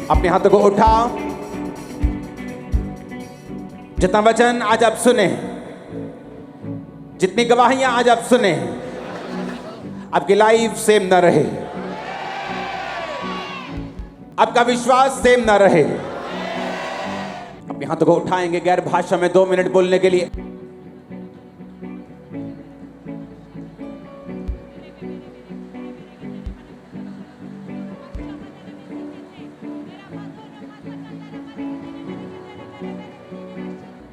अपने हाथों को उठाओ। जितना वचन आज आप सुने, जितनी गवाहियां आज आप सुने, आपकी लाइफ सेम ना रहे, आपका विश्वास सेम ना रहे। अपने हाथों को उठाएंगे गैर भाषा में 2 मिनट बोलने के लिए।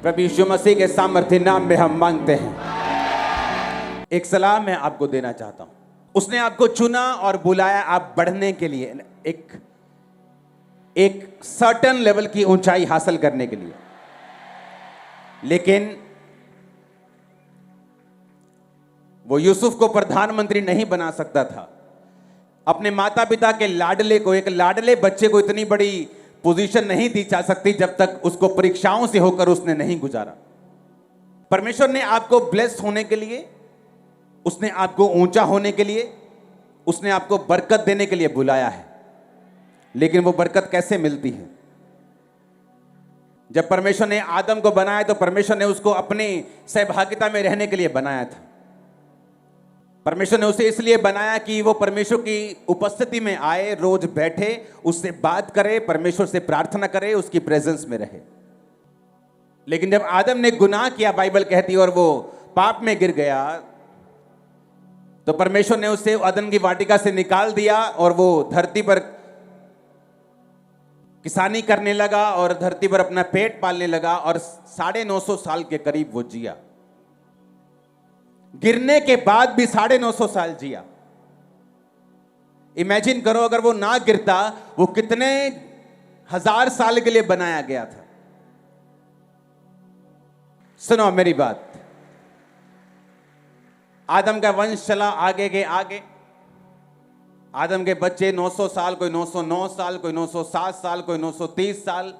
प्रभु यीशु मसीह के सामर्थ्य नाम में हम मांगते हैं। एक सलाह मैं आपको देना चाहता हूं। उसने आपको चुना और बुलाया आप बढ़ने के लिए, एक सर्टेन लेवल की ऊंचाई हासिल करने के लिए। लेकिन वो यूसुफ को प्रधानमंत्री नहीं बना सकता था। अपने माता पिता के लाडले को, एक लाडले बच्चे को इतनी बड़ी पोजीशन नहीं दी जा सकती जब तक उसको परीक्षाओं से होकर उसने नहीं गुजारा। परमेश्वर ने आपको ब्लेस होने के लिए, उसने आपको ऊंचा होने के लिए, उसने आपको बरकत देने के लिए बुलाया है। लेकिन वो बरकत कैसे मिलती है? जब परमेश्वर ने आदम को बनाया तो परमेश्वर ने उसको अपनी सहभागिता में रहने के लिए बनाया था। परमेश्वर ने उसे इसलिए बनाया कि वो परमेश्वर की उपस्थिति में आए, रोज बैठे, उससे बात करे, परमेश्वर से प्रार्थना करे, उसकी प्रेजेंस में रहे। लेकिन जब आदम ने गुनाह किया, बाइबल कहती है, और वो पाप में गिर गया, तो परमेश्वर ने उसे अदन की वाटिका से निकाल दिया और वो धरती पर किसानी करने लगा और धरती पर अपना पेट पालने लगा और 950 साल के करीब वो जिया। गिरने के बाद भी 950 साल जिया। इमेजिन करो अगर वो ना गिरता, वो कितने हजार साल के लिए बनाया गया था। सुनो मेरी बात। आदम का वंश चला आगे के आगे। आदम के बच्चे 900 साल, कोई 909 साल, कोई 907 साल, कोई 930 साल।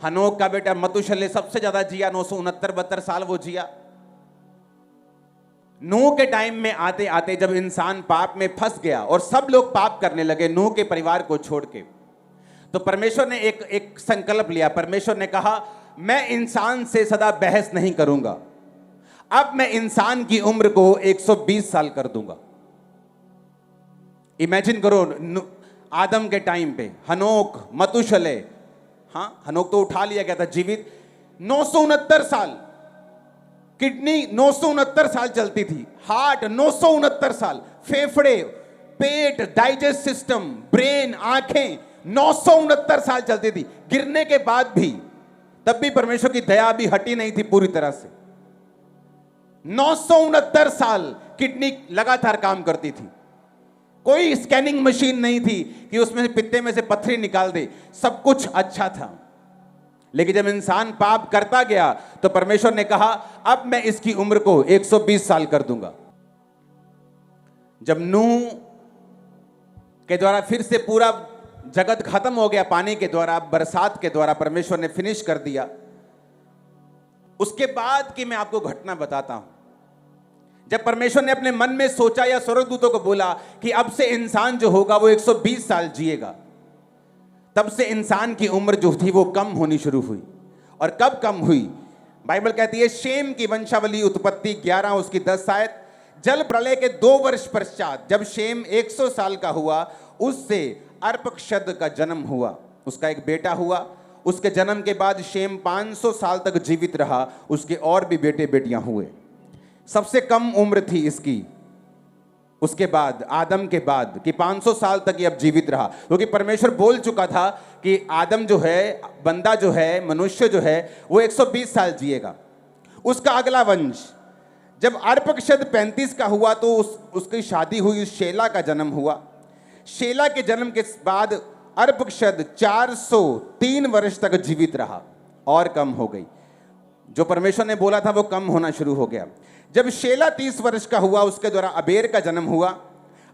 हनोक का बेटा मतुशले सबसे ज्यादा जिया, 969-72 साल वो जिया। नूह के टाइम में आते आते जब इंसान पाप में फंस गया और सब लोग पाप करने लगे नूह के परिवार को छोड़ के, तो परमेश्वर ने एक संकल्प लिया। परमेश्वर ने कहा, मैं इंसान से सदा बहस नहीं करूंगा, अब मैं इंसान की उम्र को 120 साल कर दूंगा। इमेजिन करो, आदम के टाइम पे हनोक, मतुशले, हाँ हनोक तो उठा लिया गया था जीवित, 969 साल, किडनी 969 साल चलती थी, हार्ट 969 साल, फेफड़े, पेट, डाइजेस्ट सिस्टम, ब्रेन, आंखें 969 साल चलती थी। गिरने के बाद भी, तब भी परमेश्वर की दया भी हटी नहीं थी पूरी तरह से। 969 साल किडनी लगातार काम करती थी। कोई स्कैनिंग मशीन नहीं थी कि उसमें पित्ते में से पत्थरी निकाल दे। सब कुछ अच्छा था। लेकिन जब इंसान पाप करता गया तो परमेश्वर ने कहा, अब मैं इसकी उम्र को 120 साल कर दूंगा। जब नूह के द्वारा फिर से पूरा जगत खत्म हो गया, पानी के द्वारा, बरसात के द्वारा परमेश्वर ने फिनिश कर दिया, उसके बाद की मैं आपको घटना बताता हूं। जब परमेश्वर ने अपने मन में सोचा या स्वर्गदूतों को बोला कि अब से इंसान जो होगा वो 120 साल जिएगा, तब से इंसान की उम्र जो थी वो कम होनी शुरू हुई। और कब कम हुई? बाइबल कहती है, शेम की वंशावली उत्पत्ति 11 उसकी 10 आयत। जल प्रलय के 2 वर्ष पश्चात जब शेम 100 साल का हुआ, उससे अर्पक्षद का जन्म हुआ, उसका एक बेटा हुआ। उसके जन्म के बाद शेम 500 साल तक जीवित रहा, उसके और भी बेटे बेटियां हुए। सबसे कम उम्र थी इसकी उसके बाद, आदम के बाद, कि 500 साल तक ये अब जीवित रहा, क्योंकि परमेश्वर बोल चुका था कि आदम जो है, बंदा जो है, मनुष्य जो है, वो 120 साल जिएगा। उसका अगला वंश, जब अर्पक्षद 35 का हुआ तो उसकी शादी हुई, शेला का जन्म हुआ। शेला के जन्म के बाद अर्पक्षद 403 वर्ष तक जीवित रहा, और कम हो गई। जो परमेश्वर ने बोला था वो कम होना शुरू हो गया। जब शेला 30 वर्ष का हुआ, उसके द्वारा अबेर का जन्म हुआ।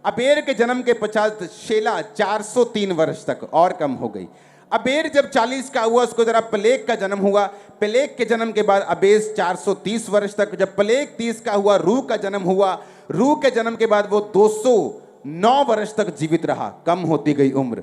अबेर के जन्म के पश्चात शेला 403 वर्ष तक, और कम हो गई। अबेर जब 40 का हुआ, उसके द्वारा पलेग का जन्म हुआ। पलेग के जन्म के बाद अबेस 430 वर्ष तक। जब पलेग 30 का हुआ, रू का जन्म हुआ। रू के जन्म के बाद वो 9 वर्ष तक जीवित रहा, कम होती गई उम्र।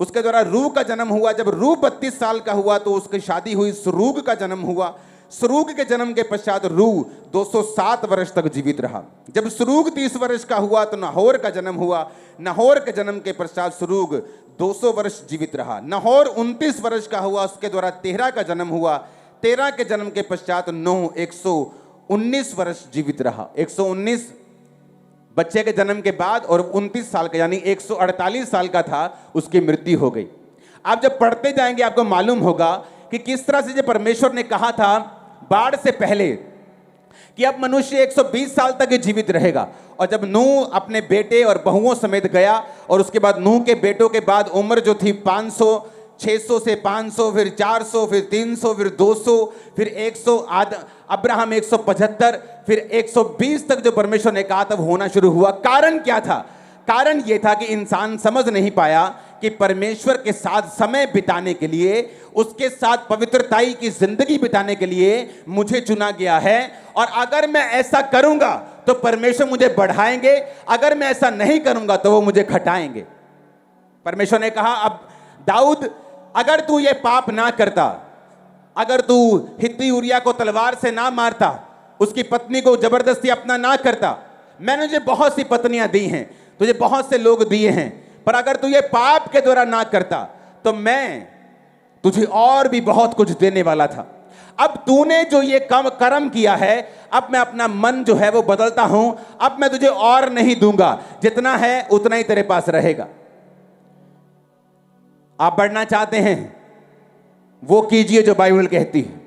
उसके द्वारा रू का जन्म हुआ। जब रू 32 साल का हुआ तो उसकी शादी हुई, सरूग का जन्म हुआ। सरूग के जन्म के पश्चात रू 207 वर्ष तक जीवित रहा। जब सरूग 30 वर्ष का हुआ तो नाहोर का जन्म हुआ। नाहोर के जन्म के पश्चात सरूग 200 वर्ष जीवित रहा। नाहोर 29 वर्ष का हुआ, उसके द्वारा तेरह का जन्म हुआ। तेरह के जन्म के पश्चात नूह 119 वर्ष जीवित रहा। 119 बच्चे के जन्म के बाद और 29 साल का यानी 148 साल का था, उसकी मृत्यु हो गई। आप जब पढ़ते जाएंगे आपको मालूम होगा कि किस तरह से जो परमेश्वर ने कहा था बाढ़ से पहले कि अब मनुष्य 120 साल तक जीवित रहेगा। और जब नूह अपने बेटे और बहुओं समेत गया और उसके बाद नूह के बेटों के बाद उम्र जो थी 500, 600 से 500, फिर 400, फिर 300, फिर 200, फिर 100, अब्राहम 175, फिर 120 तक जो परमेश्वर ने कहा था वो होना शुरू हुआ। कारण क्या था? कारण यह था कि इंसान समझ नहीं पाया कि परमेश्वर के साथ समय बिताने के लिए, उसके साथ पवित्रताई की जिंदगी बिताने के लिए मुझे चुना गया है। और अगर मैं ऐसा करूंगा तो परमेश्वर मुझे बढ़ाएंगे, अगर मैं ऐसा नहीं करूंगा तो वो मुझे घटाएंगे। परमेश्वर ने कहा, अब दाऊद अगर तू ये पाप ना करता, अगर तू हित्ती उरिया को तलवार से ना मारता, उसकी पत्नी को जबरदस्ती अपना ना करता, मैंने तुझे बहुत सी पत्नियां दी हैं, तुझे बहुत से लोग दिए हैं, पर अगर तू ये पाप के द्वारा ना करता तो मैं तुझे और भी बहुत कुछ देने वाला था। अब तूने जो ये कर्म किया है, अब मैं अपना मन जो है वो बदलता हूं, अब मैं तुझे और नहीं दूंगा, जितना है उतना ही तेरे पास रहेगा। आप बढ़ना चाहते हैं, वो कीजिए जो बाइबल कहती है।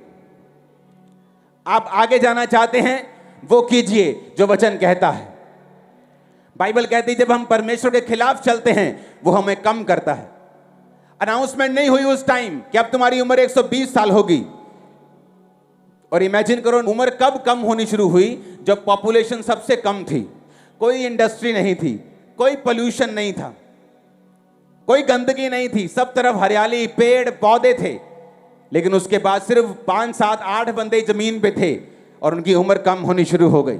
आप आगे जाना चाहते हैं, वो कीजिए जो वचन कहता है। बाइबल कहती है जब हम परमेश्वर के खिलाफ चलते हैं वो हमें कम करता है। अनाउंसमेंट नहीं हुई उस टाइम कि अब तुम्हारी उम्र 120 साल होगी। और इमेजिन करो उम्र कब कम होनी शुरू हुई? जब पॉपुलेशन सबसे कम थी, कोई इंडस्ट्री नहीं थी, कोई पोल्यूशन नहीं था, कोई गंदगी नहीं थी, सब तरफ हरियाली, पेड़ पौधे थे। लेकिन उसके बाद सिर्फ 5, 7, 8 बंदे जमीन पे थे और उनकी उम्र कम होनी शुरू हो गई।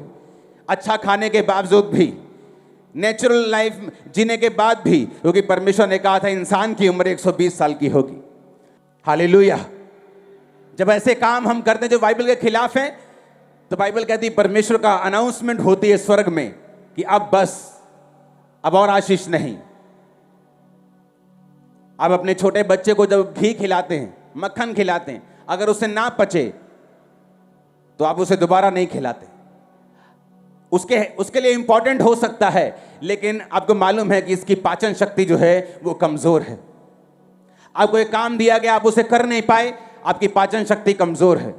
अच्छा खाने के बावजूद भी, नेचुरल लाइफ जीने के बाद भी, क्योंकि परमेश्वर ने कहा था इंसान की उम्र 120 साल की होगी। हालेलुया। जब ऐसे काम हम करते हैं जो बाइबल के खिलाफ हैं, तो बाइबल कहती है परमेश्वर का अनाउंसमेंट होती है स्वर्ग में कि अब बस, अब और आशीष नहीं। आप अपने छोटे बच्चे को जब घी खिलाते हैं, मक्खन खिलाते हैं, अगर उसे ना पचे तो आप उसे दोबारा नहीं खिलाते। उसके लिए इंपॉर्टेंट हो सकता है, लेकिन आपको मालूम है कि इसकी पाचन शक्ति जो है वो कमजोर है। आपको एक काम दिया गया, आप उसे कर नहीं पाए, आपकी पाचन शक्ति कमजोर है।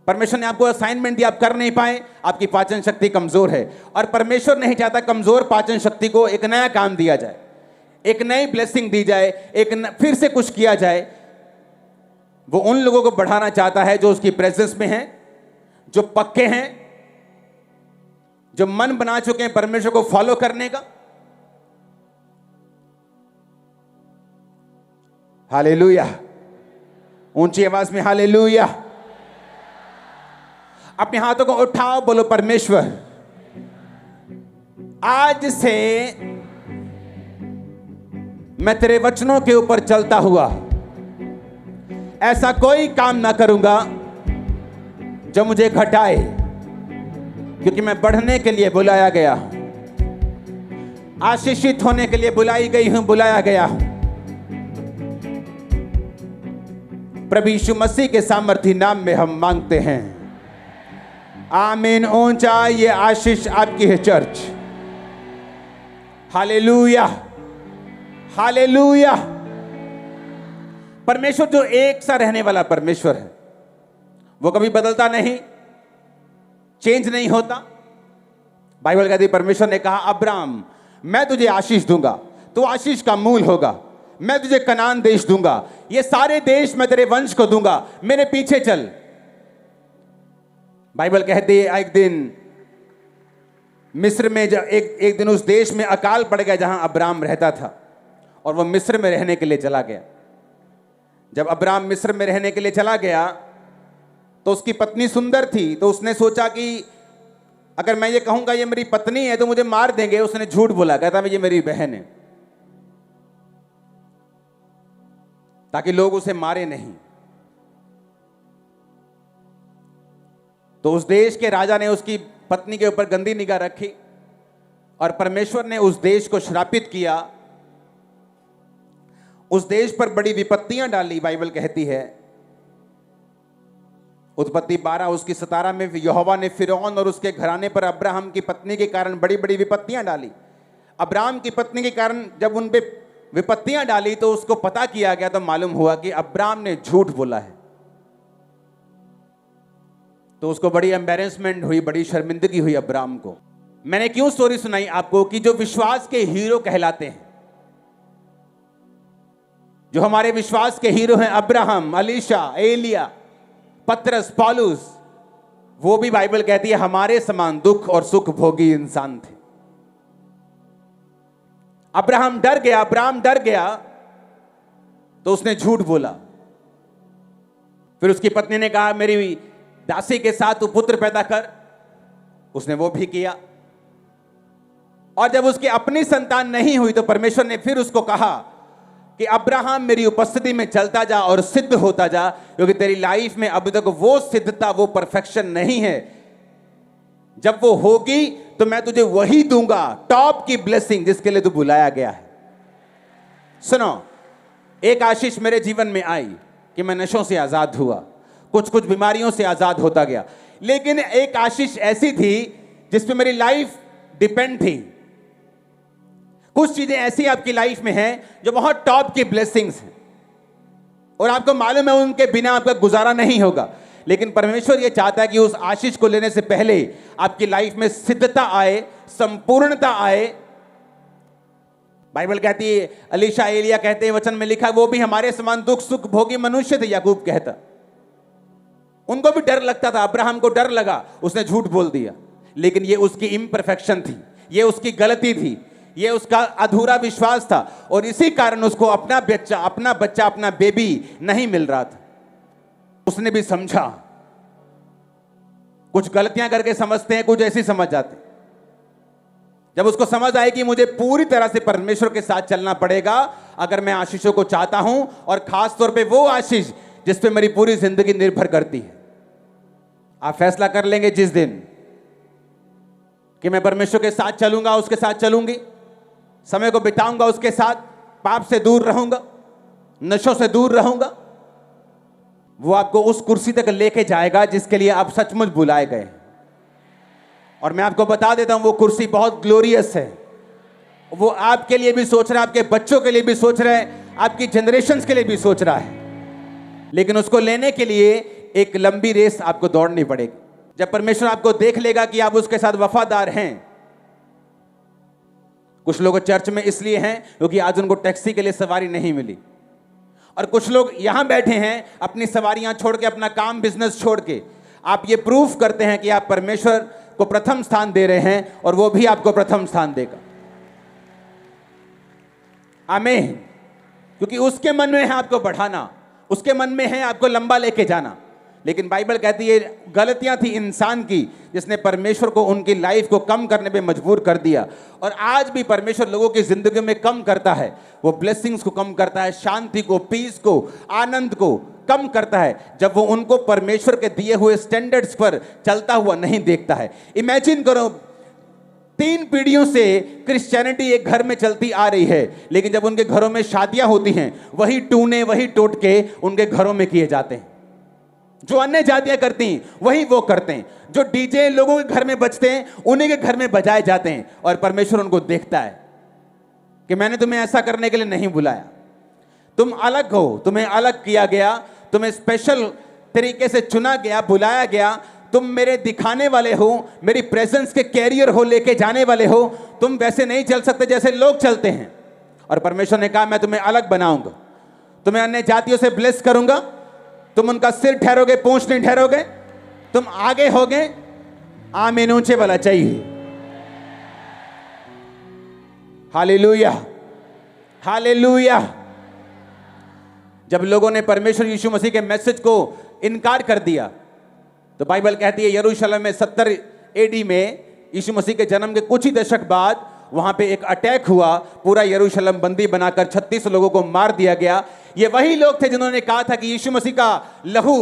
परमेश्वर ने आपको असाइनमेंट दिया, आप कर नहीं पाए, आपकी पाचन शक्ति कमजोर है। और परमेश्वर नहीं चाहता कमजोर पाचन शक्ति को एक नया काम दिया जाए, एक नई ब्लेसिंग दी जाए, फिर से कुछ किया जाए। वो उन लोगों को बढ़ाना चाहता है जो उसकी प्रेजेंस में हैं, जो पक्के हैं, जो मन बना चुके हैं परमेश्वर को फॉलो करने का। हालेलुया। ऊंची आवाज में हालेलुया। अपने हाथों को उठाओ, बोलो परमेश्वर आज से मैं तेरे वचनों के ऊपर चलता हुआ ऐसा कोई काम ना करूंगा जो मुझे घटाए, क्योंकि मैं बढ़ने के लिए बुलाया गया, आशीषित होने के लिए बुलाई गई हूं, बुलाया गया हूं। प्रभु यीशु मसीह के सामर्थी नाम में हम मांगते हैं, आमीन। ऊंचा ये आशीष आपकी है चर्च। Hallelujah, hallelujah. परमेश्वर जो एक सा रहने वाला परमेश्वर है, वो कभी बदलता नहीं, चेंज नहीं होता। बाइबल कहती है परमेश्वर ने कहा अब्राहम मैं तुझे आशीष दूंगा, तो आशीष का मूल होगा। मैं तुझे कनान देश दूंगा, ये सारे देश मैं तेरे वंश को दूंगा, मेरे पीछे चल। बाइबल कहती है एक दिन मिस्र में एक दिन उस देश में अकाल पड़ गया जहां अब्राहम रहता था, और वह मिस्र में रहने के लिए चला गया। जब अब्राहम मिस्र में रहने के लिए चला गया तो उसकी पत्नी सुंदर थी, तो उसने सोचा कि अगर मैं ये कहूंगा ये मेरी पत्नी है तो मुझे मार देंगे। उसने झूठ बोला, कहता ये मेरी बहन है, ताकि लोग उसे मारे नहीं। तो उस देश के राजा ने उसकी पत्नी के ऊपर गंदी निगाह रखी और परमेश्वर ने उस देश को श्रापित किया। उस देश पर बड़ी विपत्तियां डाली। बाइबल कहती है उत्पत्ति 12 उसकी 17 में, यहोवा ने फिरौन और उसके घराने पर अब्राहम की पत्नी के कारण बड़ी बड़ी विपत्तियां डाली। अब्राहम की पत्नी के कारण जब उन पे विपत्तियां डाली तो उसको पता किया गया, तो मालूम हुआ कि अब्राहम ने झूठ बोला है। तो उसको बड़ी एम्बैरेसमेंट हुई, बड़ी शर्मिंदगी हुई अब्राहम को। मैंने क्यों स्टोरी सुनाई आपको कि जो विश्वास के हीरो कहलाते हैं, जो हमारे विश्वास के हीरो हैं, अब्राहम, अलीशा, एलिया, पतरस, पौलुस, वो भी बाइबल कहती है हमारे समान दुख और सुख भोगी इंसान थे। अब्राहम डर गया तो उसने झूठ बोला। फिर उसकी पत्नी ने कहा मेरी दासी के साथ तू पुत्र पैदा कर, उसने वो भी किया। और जब उसकी अपनी संतान नहीं हुई तो परमेश्वर ने फिर उसको कहा कि अब्राहम मेरी उपस्थिति में चलता जा और सिद्ध होता जा, क्योंकि तेरी लाइफ में अभी तक वो सिद्धता, वो परफेक्शन नहीं है। जब वो होगी तो मैं तुझे वही दूंगा, टॉप की ब्लेसिंग जिसके लिए तू बुलाया गया है। सुनो, एक आशीष मेरे जीवन में आई कि मैं नशों से आजाद हुआ, कुछ बीमारियों से आजाद होता गया। लेकिन एक आशीष ऐसी थी जिस पे मेरी लाइफ डिपेंड थी। कुछ चीजें ऐसी आपकी लाइफ में हैं जो बहुत टॉप की ब्लेसिंग्स हैं और आपको मालूम है उनके बिना आपका गुजारा नहीं होगा। लेकिन परमेश्वर ये चाहता है कि उस आशीष को लेने से पहले आपकी लाइफ में सिद्धता आए, संपूर्णता आए। बाइबल कहती है, अलीशा, एलिया कहते हैं, वचन में लिखा वो भी हमारे समान दुख सुख भोगी मनुष्य थे। याकूब कहता उनको भी डर लगता था। अब्राहम को डर लगा, उसने झूठ बोल दिया। लेकिन ये उसकी इम्परफेक्शन थी, ये उसकी गलती थी, ये उसका अधूरा विश्वास था और इसी कारण उसको अपना बच्चा अपना बेबी नहीं मिल रहा था। उसने भी समझा। कुछ गलतियां करके समझते हैं, कुछ ऐसी समझ जाते हैं। जब उसको समझ आए कि मुझे पूरी तरह से परमेश्वर के साथ चलना पड़ेगा अगर मैं आशीषों को चाहता हूं, और खास तौर पे वो आशीष जिस पे मेरी पूरी जिंदगी निर्भर करती है। आप फैसला कर लेंगे जिस दिन कि मैं परमेश्वर के साथ चलूंगा, उसके साथ चलूंगी, समय को बिताऊंगा उसके साथ, पाप से दूर रहूंगा, नशों से दूर रहूंगा, वो आपको उस कुर्सी तक लेके जाएगा जिसके लिए आप सचमुच बुलाए गए। और मैं आपको बता देता हूं वो कुर्सी बहुत ग्लोरियस है। वो आपके लिए भी सोच रहा है, आपके बच्चों के लिए भी सोच रहा है, आपकी जनरेशंस के लिए भी सोच रहा है। लेकिन उसको लेने के लिए एक लंबी रेस आपको दौड़नी पड़ेगी। जब परमेश्वर आपको देख लेगा कि आप उसके साथ वफादार हैं। कुछ लोग चर्च में इसलिए हैं क्योंकि आज उनको टैक्सी के लिए सवारी नहीं मिली, और कुछ लोग यहां बैठे हैं अपनी सवारियां छोड़ के, अपना काम बिजनेस छोड़ के। आप ये प्रूफ करते हैं कि आप परमेश्वर को प्रथम स्थान दे रहे हैं और वो भी आपको प्रथम स्थान देगा। आमीन। क्योंकि उसके मन में है आपको बढ़ाना, उसके मन में है आपको लंबा लेके जाना। लेकिन बाइबल कहती है गलतियां थी इंसान की जिसने परमेश्वर को उनकी लाइफ को कम करने पे मजबूर कर दिया। और आज भी परमेश्वर लोगों की जिंदगी में कम करता है, वो ब्लेसिंग्स को कम करता है, शांति को, पीस को, आनंद को कम करता है, जब वो उनको परमेश्वर के दिए हुए स्टैंडर्ड्स पर चलता हुआ नहीं देखता है। इमेजिन करो 3 पीढ़ियों से क्रिश्चियनिटी एक घर में चलती आ रही है, लेकिन जब उनके घरों में शादियां होती हैं वही टूने, वही टोटके उनके घरों में किए जाते हैं। जो अन्य जातियां करती हैं वही वो करते हैं। जो डीजे लोगों के घर में बजते हैं उन्हीं के घर में बजाए जाते हैं। और परमेश्वर उनको देखता है कि मैंने तुम्हें ऐसा करने के लिए नहीं बुलाया, तुम अलग हो, तुम्हें अलग किया गया, तुम्हें स्पेशल तरीके से चुना गया, बुलाया गया, तुम मेरे दिखाने वाले हो, मेरी प्रेजेंस के कैरियर हो, लेके जाने वाले हो। तुम वैसे नहीं चल सकते जैसे लोग चलते हैं। और परमेश्वर ने कहा मैं तुम्हें अलग बनाऊंगा, तुम्हें अन्य जातियों से ब्लेस करूंगा, तुम उनका सिर ठहरोगे, पूंछ नहीं ठहरोगे, तुम आगे होगे। आमीन ऊंचे वाला चाहिए। Hallelujah, hallelujah. जब लोगों ने परमेश्वर यीशु मसीह के मैसेज को इनकार कर दिया तो बाइबल कहती है यरूशलेम में 70 एडी में, यीशु मसीह के जन्म के कुछ ही दशक बाद वहां पे एक अटैक हुआ, पूरा यरूशलेम बंदी बनाकर 36 लोगों को मार दिया गया। ये वही लोग थे जिन्होंने कहा था कि यीशु मसीह का लहू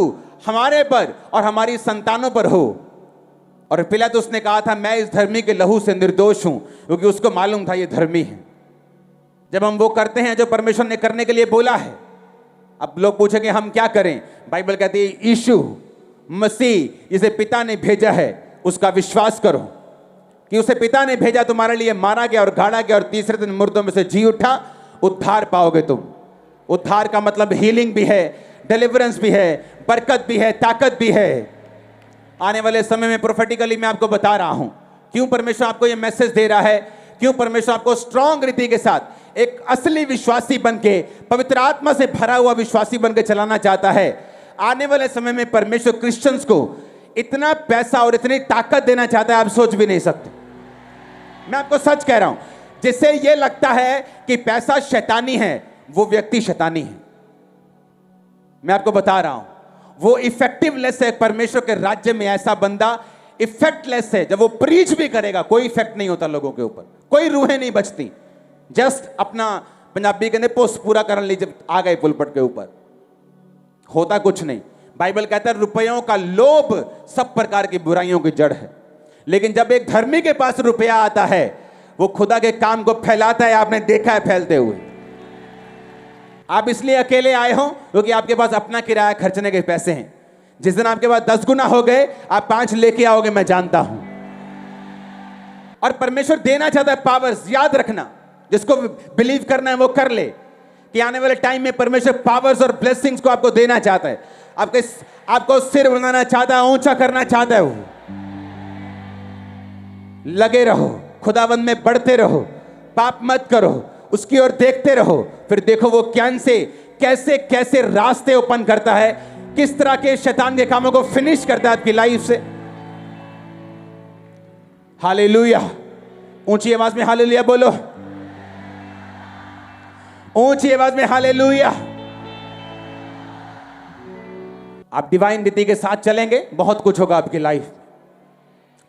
हमारे पर और हमारी संतानों पर हो। और पिलातुस ने कहा था मैं इस धर्मी के लहू से निर्दोष हूं, क्योंकि उसको मालूम था ये धर्मी है। जब हम वो करते हैं जो परमेश्वर ने करने के लिए बोला है, अब लोग पूछेंगे हम क्या करें? बाइबल कहती है यीशु मसीह जिसे पिता ने भेजा है उसका विश्वास करो कि उसे पिता ने भेजा, तुम्हारे लिए मारा गया और गाड़ा गया और तीसरे दिन मुर्दों में से जी उठा, उद्धार पाओगे तुम। उद्धार का मतलब हीलिंग भी है, डिलीवरेंस भी है, बरकत भी है, ताकत भी है। आने वाले समय में प्रोफेटिकली मैं आपको बता रहा हूं क्यों परमेश्वर आपको यह मैसेज दे रहा है, क्यों परमेश्वर आपको स्ट्रांग रीति के साथ एक असली विश्वासी बनके, पवित्र आत्मा से भरा हुआ विश्वासी बनके चलाना चाहता है। आने वाले समय में परमेश्वर क्रिश्चियंस को इतना पैसा और इतनी ताकत देना चाहता है, आप सोच भी नहीं सकते। मैं आपको सच कह रहा हूं, जिससे यह लगता है कि पैसा शैतानी है, वो व्यक्ति शैतानी है। मैं आपको बता रहा हूं, वो इफेक्टिवलेस है। परमेश्वर के राज्य में ऐसा बंदा इफेक्टलेस है। जब वो प्रीच भी करेगा कोई इफेक्ट नहीं होता लोगों के ऊपर, कोई रूहें नहीं बचती। जस्ट अपना पंजाबी कहते पोस्ट पूरा कर लीजिए, जब आ गए पुलपट के ऊपर, होता कुछ नहीं। बाइबल कहता है रुपयों का लोभ सब प्रकार की बुराइयों की जड़ है। लेकिन जब एक धर्मी के पास रुपया आता है, वो खुदा के काम को फैलाता है। आपने देखा है फैलते हुए। आप इसलिए अकेले आए हो क्योंकि आपके पास अपना किराया खर्चने के पैसे हैं। जिस दिन आपके पास 10 गुना हो गए, आप 5 लेके आओगे, मैं जानता हूं। और परमेश्वर देना चाहता है पावर्स। याद रखना, जिसको बिलीव करना है वो कर ले कि आने वाले टाइम में परमेश्वर पावर्स और ब्लेसिंग्स को आपको देना चाहता है। आपको सिर बनाना चाहता है, ऊंचा करना चाहता है। वो लगे रहो, खुदावंद में बढ़ते रहो, पाप मत करो, उसकी ओर देखते रहो। फिर देखो वो कैसे कैसे रास्ते ओपन करता है, किस तरह के शैतान के कामों को फिनिश करता है आपकी लाइफ से। हालेलुया। ऊंची आवाज में हालेलुया बोलो, ऊंची आवाज में हालेलुया। आप डिवाइन रीति के साथ चलेंगे, बहुत कुछ होगा आपकी लाइफ में।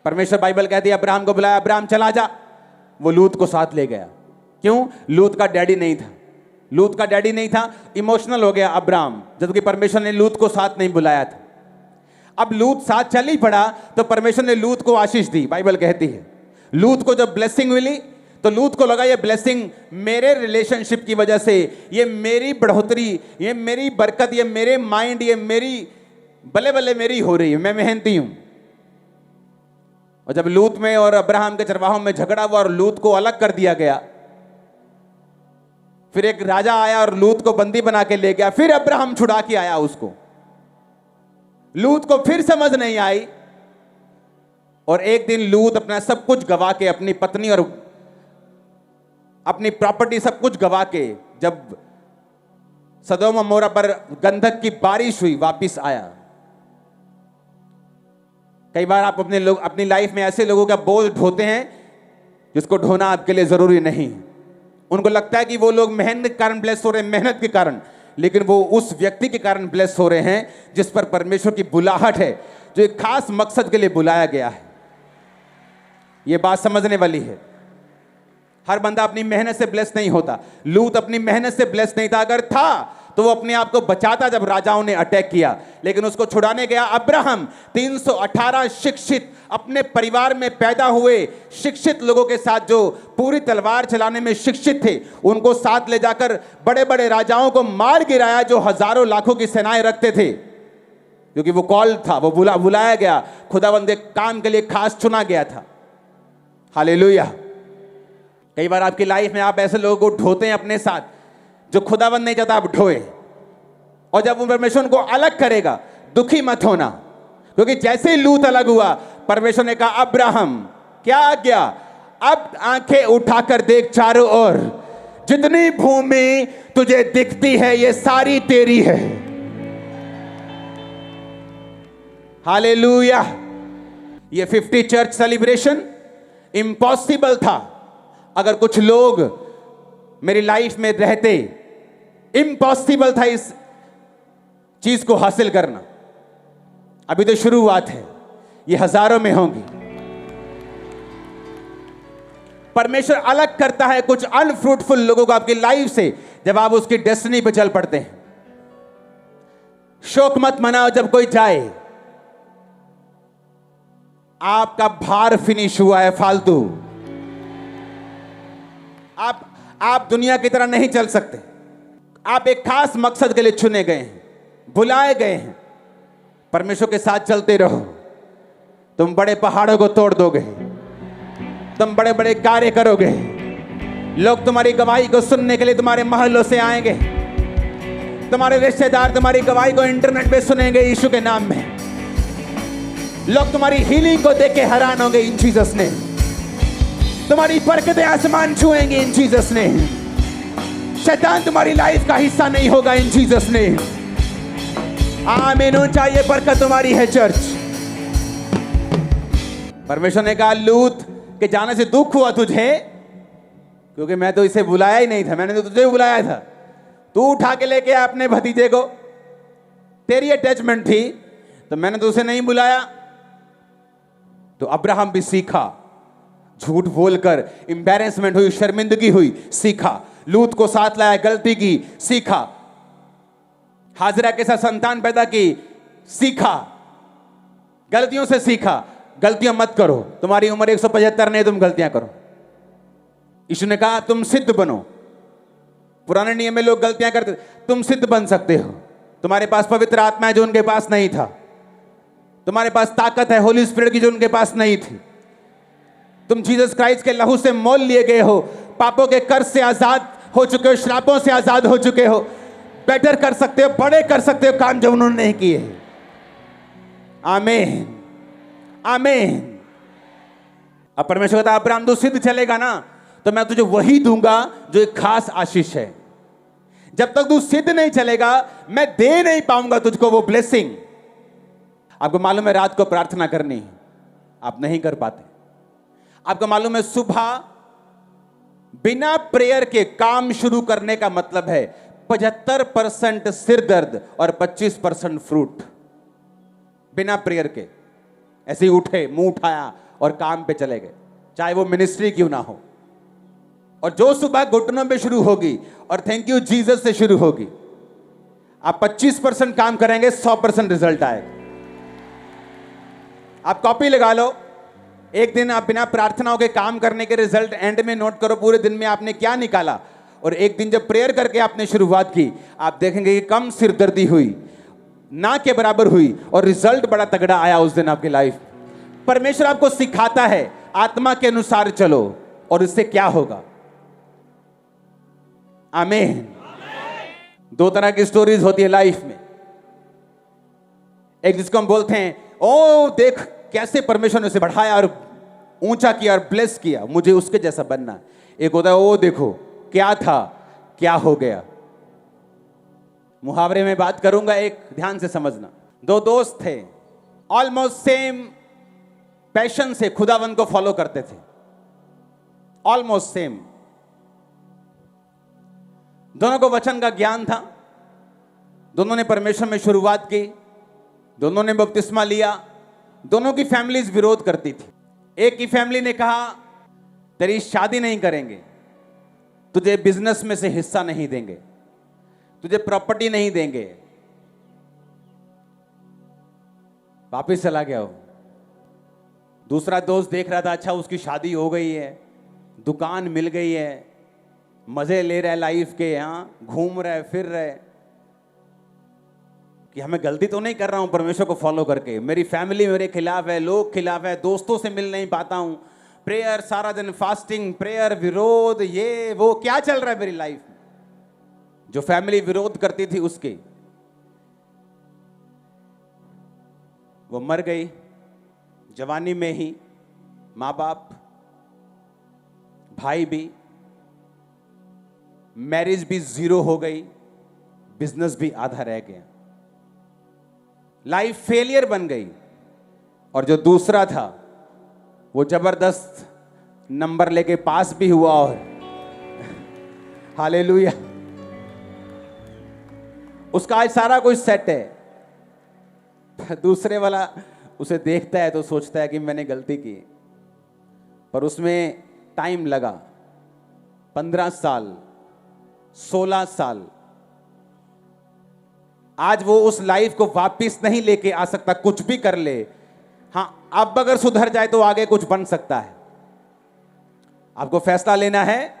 परमेश्वर बाइबल कहती है अब्राहम को बुलाया, अब्राहम चला जा। वो लूत को साथ ले गया। क्यों? लूत का डैडी नहीं था। लूत का डैडी नहीं था, इमोशनल हो गया अब्राहम, जबकि परमेश्वर ने लूत को साथ नहीं बुलाया था। अब लूत साथ चल ही पड़ा तो परमेश्वर ने लूत को आशीष दी। बाइबल कहती है लूत को जब ब्लेसिंग मिली तो लूत को लगा ये ब्लेसिंग मेरे रिलेशनशिप की वजह से, ये मेरी बढ़ोतरी, ये मेरी बरकत, ये मेरे माइंड, ये मेरी बल्ले बल्ले मेरी हो रही है, मैं मेहनती हूं। और जब लूत में और अब्राहम के चरवाहों में झगड़ा हुआ और लूत को अलग कर दिया गया, फिर एक राजा आया और लूत को बंदी बना के ले गया। फिर अब्राहम छुड़ा के आया उसको। लूत को फिर समझ नहीं आई और एक दिन लूत अपना सब कुछ गवा के, अपनी पत्नी और अपनी प्रॉपर्टी सब कुछ गवा के, जब सदोम और मोरा पर गंधक की बारिश हुई, वापिस आया। कई बार आप अपनी लाइफ में ऐसे लोगों का बोझ ढोते हैं जिसको ढोना आपके लिए जरूरी नहीं। उनको लगता है कि वो लोग मेहनत के कारण ब्लेस हो रहे हैं, मेहनत के कारण, लेकिन वो उस व्यक्ति के कारण ब्लेस हो रहे हैं जिस पर परमेश्वर की बुलाहट है, जो एक खास मकसद के लिए बुलाया गया है। ये बात समझने वाली है। हर बंदा अपनी मेहनत से ब्लेस नहीं होता। लूत अपनी मेहनत से ब्लेस नहीं था। अगर था तो वो अपने आप को बचाता जब राजाओं ने अटैक किया, लेकिन उसको छुड़ाने गया अब्राहम। 318 शिक्षित, अपने परिवार में पैदा हुए शिक्षित लोगों के साथ, जो पूरी तलवार चलाने में शिक्षित थे, उनको साथ ले जाकर बड़े बड़े राजाओं को मार गिराया जो हजारों लाखों की सेनाएं रखते थे। क्योंकि वो कॉल था, वो बुलाया गया, खुदावंद के काम के लिए खास चुना गया था। हालेलुया। कई बार आपकी लाइफ में आप ऐसे लोगों को ढोते हैं अपने साथ जो खुदावंद नहीं चाहता आप ढोए। और जब वो परमेश्वर को अलग करेगा, दुखी मत होना, क्योंकि जैसे ही लूत अलग हुआ, परमेश्वर ने कहा अब्राहम क्या आज्ञा, अब आंखें उठाकर देख चारों ओर, जितनी भूमि तुझे दिखती है ये सारी तेरी है। हालेलुया। ये 50 चर्च सेलिब्रेशन इम्पॉसिबल था अगर कुछ लोग मेरी लाइफ में रहते। इम्पॉसिबल था इस चीज को हासिल करना। अभी तो शुरुआत है, ये हजारों में होंगी। परमेश्वर अलग करता है कुछ अनफ्रूटफुल लोगों को आपकी लाइफ से जब आप उसकी डेस्टिनी पे चल पड़ते हैं। शोक मत मनाओ जब कोई जाए, आपका भार फिनिश हुआ है फालतू। आप दुनिया की तरह नहीं चल सकते। आप एक खास मकसद के लिए चुने गए हैं, बुलाए गए हैं। परमेश्वर के साथ चलते रहो, तुम बड़े पहाड़ों को तोड़ दोगे, तुम बड़े बड़े कार्य करोगे। लोग तुम्हारी गवाही को सुनने के लिए तुम्हारे महलों से आएंगे। तुम्हारे रिश्तेदार तुम्हारी गवाही को इंटरनेट पे सुनेंगे यीशु के नाम में। लोग तुम्हारी हीलिंग को देख के हैरान होंगे इन जीसस ने। तुम्हारी बरकतें आसमान छुएंगे इन जीसस ने। शैतान तुम्हारी लाइफ का हिस्सा नहीं होगा इन जीसस ने। आमीन। चाहिए बरकत तुम्हारी है चर्च। परमेश्वर ने कहा लूत के जाने से दुख हुआ तुझे, क्योंकि मैं तो इसे बुलाया ही नहीं था, मैंने तो तुझे बुलाया था। तू उठा के लेके आया अपने भतीजे को, तेरी अटैचमेंट थी, तो मैंने तो उसे नहीं बुलाया। तो अब्राहम भी सीखा, झूठ बोलकर एम्बैरेसमेंट हुई, शर्मिंदगी हुई, सीखा। लूत को साथ लाया, गलती की, सीखा। हाजरा के साथ संतान पैदा की, सीखा। गलतियों से सीखा। गलतियां मत करो, तुम्हारी उम्र 175 नहीं, तुम गलतियां करो। यीशु ने कहा तुम सिद्ध बनो। पुराने नियम में लोग गलतियां करते, तुम सिद्ध बन सकते हो। तुम्हारे पास पवित्र आत्मा है जो उनके पास नहीं था। तुम्हारे पास ताकत है होली स्पिरिट की जो उनके पास नहीं थी। तुम जीसस क्राइस्ट के लहू से मोल लिए गए हो, पापों के कर्ज से आजाद हो चुके हो, श्रापों से आजाद हो चुके हो। बेटर कर सकते हो, बड़े कर सकते हो काम जो उन्होंने नहीं किए। आमीन, आमीन। अब परमेश्वर कहता है अब्राहम तू सिद्ध चलेगा ना, तो मैं तुझे वही दूंगा जो एक खास आशीष है। जब तक तू सिद्ध नहीं चलेगा, मैं दे नहीं पाऊंगा तुझको वो ब्लेसिंग। आपको मालूम है रात को प्रार्थना करनी, आप नहीं कर पाते। आपको मालूम है सुबह बिना प्रेयर के काम शुरू करने का मतलब है 75% सिर दर्द और 25% फ्रूट। बिना प्रेयर के ऐसे ही उठे, मुंह उठाया और काम पे चले गए, चाहे वो मिनिस्ट्री क्यों ना हो। और जो सुबह घुटनों पे शुरू होगी और थैंक यू जीसस से शुरू होगी, आप 25% काम करेंगे, 100% रिजल्ट आएगा। आप कॉपी लगा लो, एक दिन आप बिना प्रार्थनाओं के काम करने के रिजल्ट एंड में नोट करो, पूरे दिन में आपने क्या निकाला। और एक दिन जब प्रेयर करके आपने शुरुआत की, आप देखेंगे कि कम सिरदर्दी हुई, ना के बराबर हुई, और रिजल्ट बड़ा तगड़ा आया उस दिन आपकी लाइफ। परमेश्वर आपको सिखाता है आत्मा के अनुसार चलो, और इससे क्या होगा। आमीन। दो तरह की स्टोरीज होती है लाइफ में। एक जिसको हम बोलते हैं ओ देख कैसे परमेश्वर ने उसे बढ़ाया और ऊंचा किया और ब्लेस किया, मुझे उसके जैसा बनना। एक होता है ओ देखो क्या था क्या हो गया। मुहावरे में बात करूंगा, एक ध्यान से समझना। दो दोस्त थे, ऑलमोस्ट सेम पैशन से खुदावन को फॉलो करते थे, ऑलमोस्ट सेम। दोनों को वचन का ज्ञान था, दोनों ने परमेश्वर में शुरुआत की, दोनों ने बपतिस्मा लिया। दोनों की फैमिलीज विरोध करती थी। एक की फैमिली ने कहा तेरी शादी नहीं करेंगे, तुझे बिजनेस में से हिस्सा नहीं देंगे, तुझे प्रॉपर्टी नहीं देंगे। वापिस चला गया वो। दूसरा दोस्त देख रहा था, अच्छा उसकी शादी हो गई है, दुकान मिल गई है, मजे ले रहा है लाइफ के, यहां घूम रहा है, फिर रहा है, कि हमें गलती तो नहीं कर रहा हूं परमेश्वर को फॉलो करके, मेरी फैमिली मेरे खिलाफ है, लोग खिलाफ है, दोस्तों से मिल नहीं पाता हूं, प्रेयर सारा दिन, फास्टिंग, प्रेयर, विरोध, ये वो क्या चल रहा है मेरी लाइफ में। जो फैमिली विरोध करती थी उसकी, वो मर गई जवानी में ही। माँ बाप, भाई भी, मैरिज भी जीरो हो गई, बिजनेस भी आधा रह गया, लाइफ फेलियर बन गई। और जो दूसरा था वो जबरदस्त नंबर लेके पास भी हुआ, और हालेलुया, उसका आज सारा कुछ सेट है। दूसरे वाला उसे देखता है तो सोचता है कि मैंने गलती की, पर उसमें टाइम लगा, 15 साल, 16 साल। आज वो उस लाइफ को वापस नहीं लेके आ सकता, कुछ भी कर ले। हां, अब अगर सुधर जाए तो आगे कुछ बन सकता है। आपको फैसला लेना है,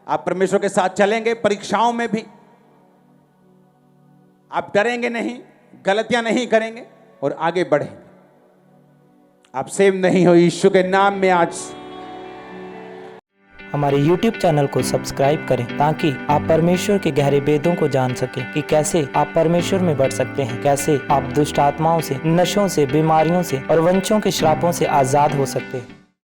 आप परमेश्वर के साथ चलेंगे, परीक्षाओं में भी आप डरेंगे नहीं, गलतियां नहीं करेंगे और आगे बढ़ेंगे। आप सेव नहीं हो, यीशु के नाम में आज। हमारे YouTube चैनल को सब्सक्राइब करें ताकि आप परमेश्वर के गहरे वेदों को जान सकें कि कैसे आप परमेश्वर में बढ़ सकते हैं, कैसे आप दुष्ट आत्माओं से, नशों से, बीमारियों से और वंशों के श्रापों से आजाद हो सकते हैं।